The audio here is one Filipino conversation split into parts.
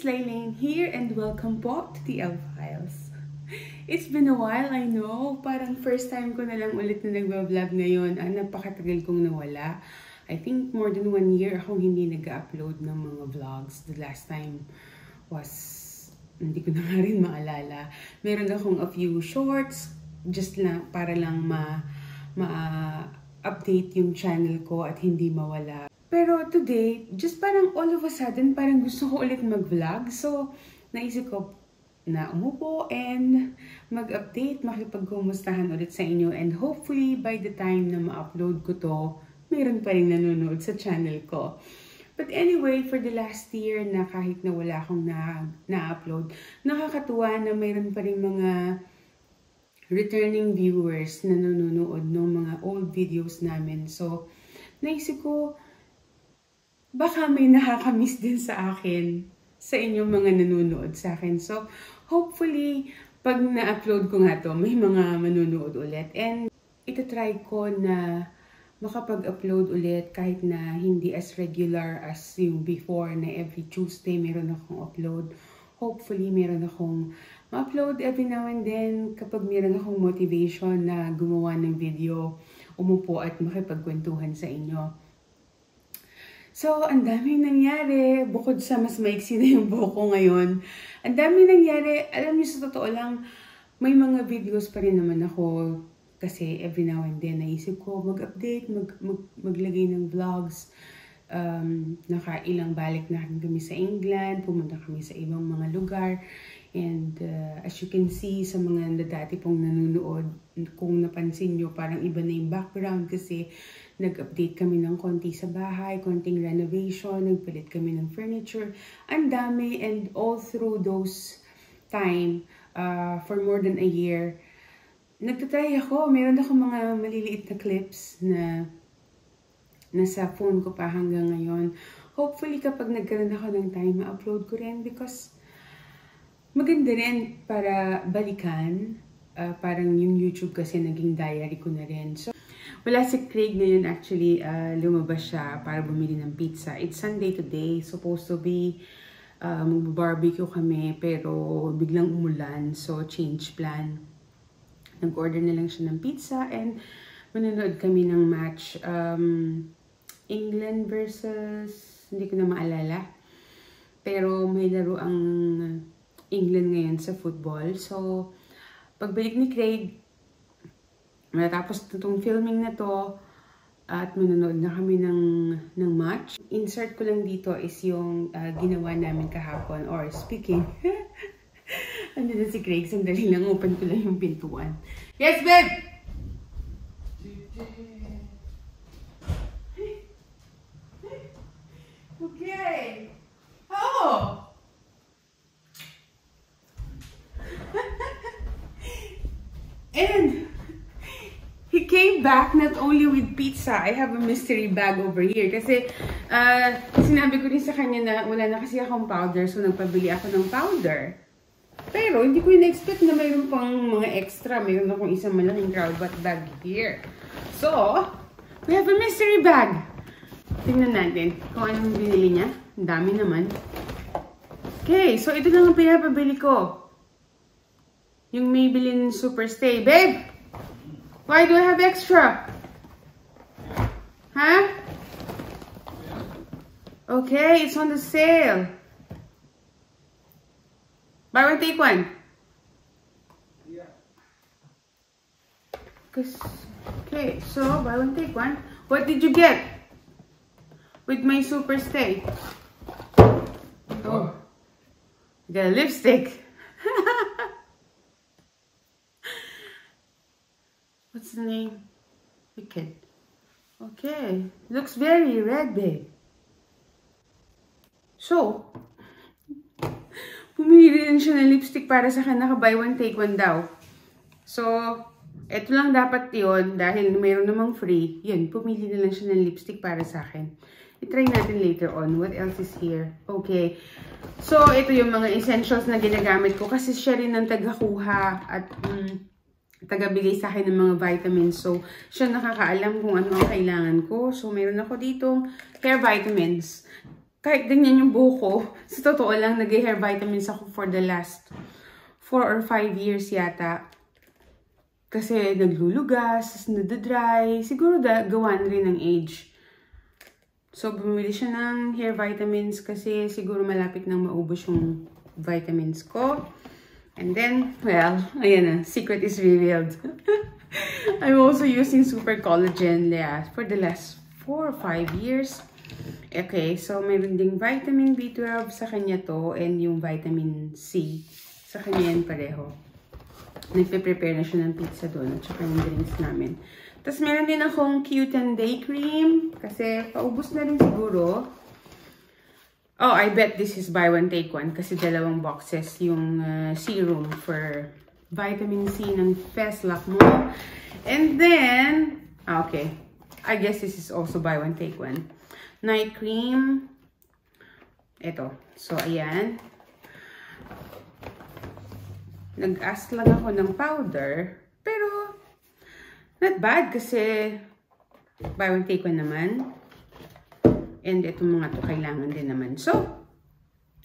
it's Laylane here and welcome po to TL Files. It's been a while, I know. Parang first time ko na lang ulit na nagbablog ngayon. Napakatagal kong nawala. I think more than 1 year akong hindi nag-upload ng mga vlogs. The last time was, hindi ko na nga rin maalala. Meron akong a few shorts, just lang para lang ma-update yung channel ko at hindi mawala. Pero today, just parang all of a sudden, parang gusto ko ulit mag-vlog. So, naisip ko na umupo and mag-update, makipagkumustahan ulit sa inyo. And hopefully, by the time na ma-upload ko to, mayroon pa rin nanonood sa channel ko. But anyway, for the last year na kahit na wala akong na-upload, nakakatuwa na mayroon pa rin mga returning viewers na nanonood ng mga old videos namin. So, naisip ko, baka may nakakamiss din sa akin, sa inyong mga nanonood sa akin. So, hopefully, pag na-upload ko nga to, may mga manonood ulit. And ito-try ko na makapag-upload ulit kahit na hindi as regular as yung before na every Tuesday meron akong upload. Hopefully, meron akong ma-upload every now and then kapag meron akong motivation na gumawa ng video, umupo at makipagkwentuhan sa inyo. So, ang daming nangyari. Bukod sa mas maiksi na yung buhok ko ngayon. Ang daming nangyari. Alam niyo, sa totoo lang, may mga videos pa rin naman ako. Kasi every now and then, naisip ko mag-update, maglagay ng vlogs. Nakailang balik na kami sa England. Pumunta kami sa ibang mga lugar. And as you can see sa mga dati pong nanonood, kung napansin nyo, parang iba na yung background kasi nag-update kami ng konti sa bahay, konting renovation, nagpalit kami ng furniture. Ang dami, and all through those time, for more than a year, nagtatry ako. Meron ako mga maliliit na clips na nasa phone ko pa hanggang ngayon. Hopefully kapag nagkaroon ako ng time, ma-upload ko rin because maganda rin para balikan. Parang yung YouTube kasi naging diary ko na rin. So, wala si Craig ngayon actually. Lumabas siya para bumili ng pizza. It's Sunday today. Supposed to be mag-barbecue kami pero biglang umulan. So, change plan. Nag-order na lang siya ng pizza and manonood kami ng match. England versus, hindi ko na maalala. Pero may laro ang England ngayon sa football. So, pagbalik ni Craig, matapos itong filming na to, at manonood na kami ng match. Insert ko lang dito is yung ginawa namin kahapon, or speaking. Andun na si Craig, sandali lang, open ko lang yung pintuan. Yes, babe! Okay! Oh! And he came back not only with pizza. I have a mystery bag over here. Kasi sinabi ko rin sa kanya na wala na kasi akong powder. So nagpabili ako ng powder. Pero hindi ko in-expect na mayroon pang mga extra. Mayroon akong isang malaking crowdbat bag here. So, we have a mystery bag. Tingnan natin kung anong binili niya. Ang dami naman. Okay, so ito lang ang pinapabili ko. Yung Maybelline Superstay. Babe! Why do I have extra? Huh? Okay, it's on the sale. Buy one, take one. Yeah. Okay, so buy one, take one. What did you get with my Superstay? Oh, you got a lipstick. What's the name? Wicked. Okay. Looks very red, babe. So, pumili rin siya ng lipstick para sa akin. Naka-buy one, take one daw. So, eto lang dapat yun. Dahil mayroon namang free. Yun, pumili na lang siya ng lipstick para sa akin. I-try natin later on. What else is here? Okay. So, ito yung mga essentials na ginagamit ko. Kasi siya rin ang tagakuha at tagabigay sa akin ng mga vitamins. So, siya nakakaalam kung ano ang kailangan ko. So, meron ako ditong hair vitamins. kahit ganyan yung buhok ko, sa totoo lang, nag-hair vitamins ako for the last 4 or 5 years yata. Kasi naglulugas, nadadry, siguro gawa na rin ng age. So, bumili siya ng hair vitamins kasi siguro malapit nang maubos yung vitamins ko. And then, well, ayan na, secret is revealed. I'm also using Super Collagen for the last 4 or 5 years. Okay, so mayroon ding vitamin B12 sa kanya to and yung vitamin C sa kanya yan pareho. Nagpe-prepare na siya ng pizza doon at saka yung drinks namin. Tapos meron din akong Q10 Day Cream kasi paubos na rin siguro. Oh, I bet this is buy one take one kasi dalawang boxes yung serum for vitamin C ng Feslac mo. And then, okay, I guess this is also buy one take one. Night cream. Ito. So, ayan. Nag-ask lang ako ng powder. Pero, not bad kasi buy one take one naman. And itong mga to kailangan din naman. So,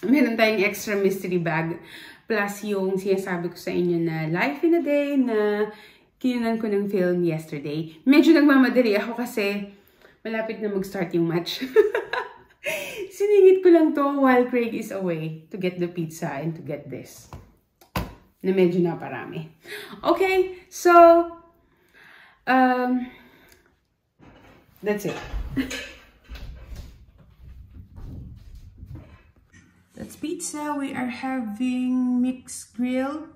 meron tayong extra mystery bag. Plus yung sinasabi ko sa inyo na life in a day na kinunan ko ng film yesterday. Medyo nagmamadali ako kasi malapit na mag-start yung match. Siningit ko lang to while Craig is away to get the pizza and to get this. Na medyo naparami. Okay, so, that's it. That's pizza. We are having mixed grill.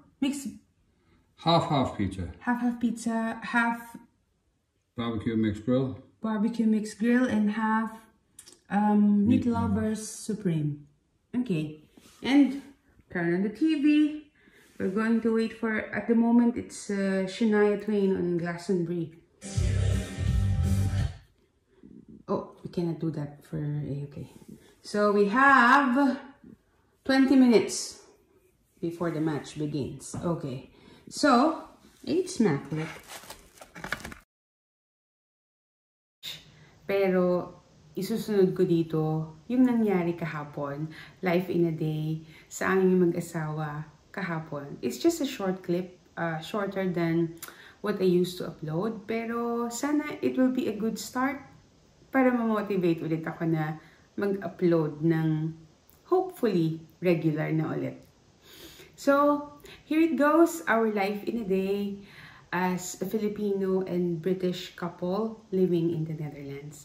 Half pizza. Half pizza, half Barbecue mixed grill. Barbecue mixed grill, and half Meat Lovers Supreme. Okay. And turn on the TV. We're going to wait for, at the moment, it's Shania Twain on Glastonbury. Oh, we cannot do that for AOK. So we have 20 minutes before the match begins. Okay. So, it's Maclet. Pero, isusunod ko dito yung nangyari kahapon, life in a day, sa aming mag-asawa kahapon. It's just a short clip, shorter than what I used to upload. Pero, sana it will be a good start para ma-motivate ulit ako na mag-upload ng hopefully regular na ulit. So, here it goes, our life in a day as a Filipino and British couple living in the Netherlands.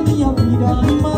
Minha vida,